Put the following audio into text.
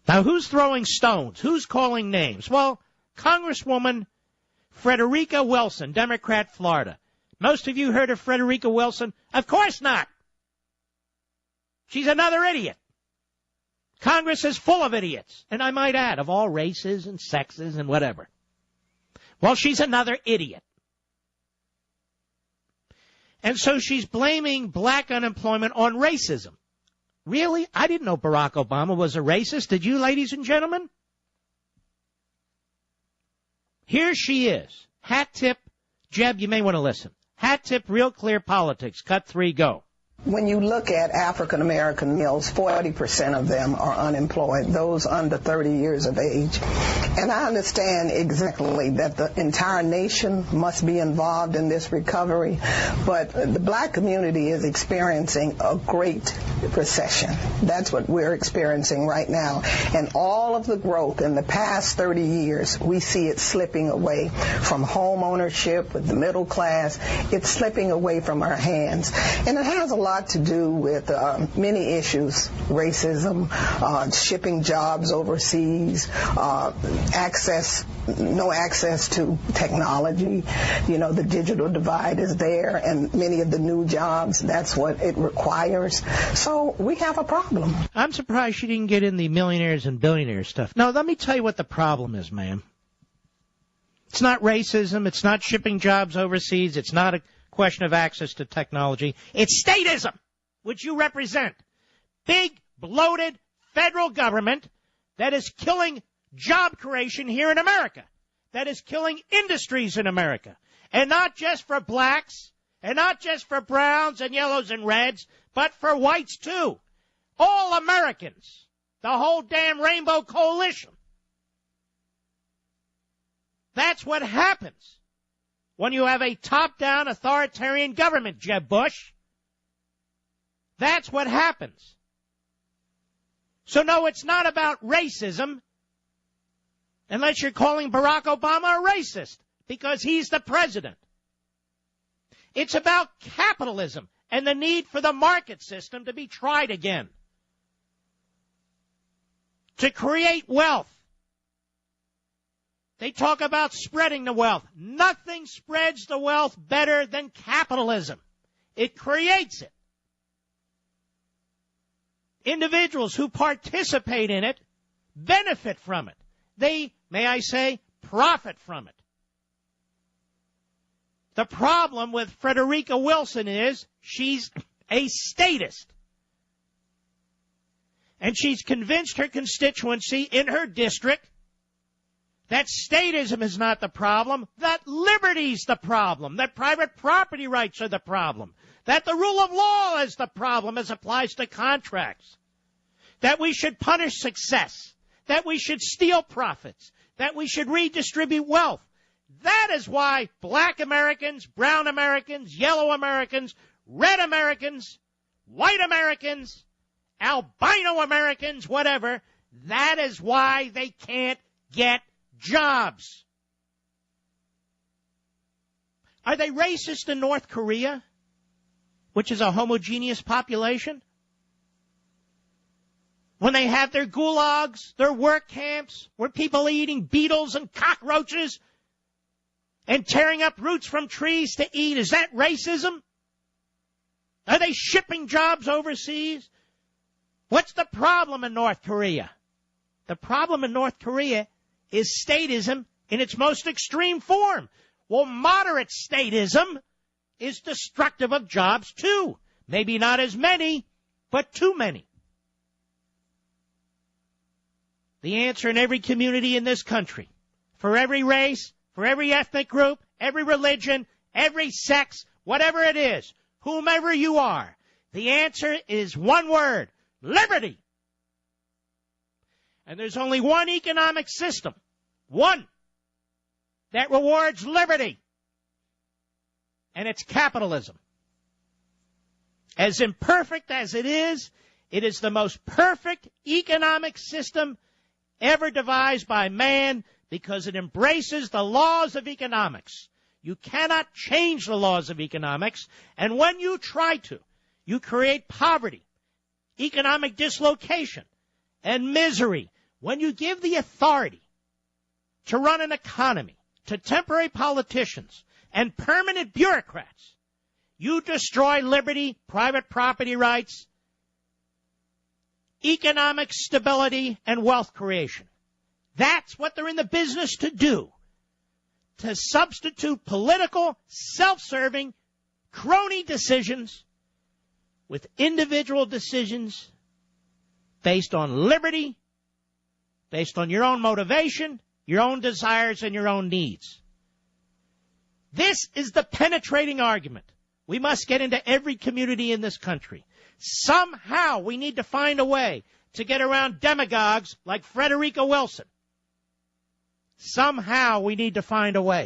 Now, who's throwing stones? Who's calling names? Well, Congresswoman Frederica Wilson, Democrat, Florida. Most of you heard of Frederica Wilson? Of course not. She's another idiot. Congress is full of idiots, and I might add, of all races and sexes and whatever. Well, she's another idiot. And so she's blaming black unemployment on racism. Really? I didn't know Barack Obama was a racist. Did you, ladies and gentlemen? Here she is. Hat tip. Jeb, you may want to listen. Hat tip, Real Clear Politics. Cut 3, go. When you look at African-American males, 40% of them are unemployed, those under 30 years of age. And I understand exactly that the entire nation must be involved in this recovery, but the black community is experiencing a great recession. That's what we're experiencing right now. And all of the growth in the past 30 years, we see it slipping away from home ownership with the middle class. It's slipping away from our hands. And it has a lot to do with many issues: racism, shipping jobs overseas, no access to technology. You know, the digital divide is there, and many of the new jobs, that's what it requires. So we have a problem. I'm surprised she didn't get in the millionaires and billionaires stuff. No, let me tell you what the problem is, ma'am. It's not racism. It's not shipping jobs overseas. It's not a question of access to technology. It's statism, which you represent. Big, bloated federal government that is killing job creation here in America, that is killing industries in America, and not just for blacks, and not just for browns and yellows and reds, but for whites too. All Americans, the whole damn Rainbow Coalition. That's what happens when you have a top-down authoritarian government, Jeb Bush. That's what happens. So, no, it's not about racism, unless you're calling Barack Obama a racist, because he's the president. It's about capitalism and the need for the market system to be tried again, to create wealth. They talk about spreading the wealth. Nothing spreads the wealth better than capitalism. It creates it. Individuals who participate in it benefit from it. They, may I say, profit from it. The problem with Frederica Wilson is she's a statist. And she's convinced her constituency in her district that statism is not the problem, that liberty's the problem, that private property rights are the problem, that the rule of law is the problem as applies to contracts, that we should punish success, that we should steal profits, that we should redistribute wealth. That is why black Americans, brown Americans, yellow Americans, red Americans, white Americans, albino Americans, whatever, that is why they can't get jobs. Are they racist in North Korea, which is a homogeneous population? When they have their gulags, their work camps, where people are eating beetles and cockroaches and tearing up roots from trees to eat, is that racism? Are they shipping jobs overseas? What's the problem in North Korea? The problem in North Korea is statism in its most extreme form. Well, moderate statism is destructive of jobs too. Maybe not as many, but too many. The answer in every community in this country, for every race, for every ethnic group, every religion, every sex, whatever it is, whomever you are, the answer is one word: liberty. And there's only one economic system, one, that rewards liberty, and it's capitalism. As imperfect as it is the most perfect economic system ever devised by man, because it embraces the laws of economics. You cannot change the laws of economics, and when you try to, you create poverty, economic dislocation, and misery, When you give the authority to run an economy to temporary politicians and permanent bureaucrats, you destroy liberty, private property rights, economic stability, and wealth creation. That's what they're in the business to do, to substitute political, self-serving, crony decisions with individual decisions based on liberty, based on your own motivation, your own desires, and your own needs. This is the penetrating argument we must get into every community in this country. Somehow we need to find a way to get around demagogues like Frederica Wilson. Somehow we need to find a way.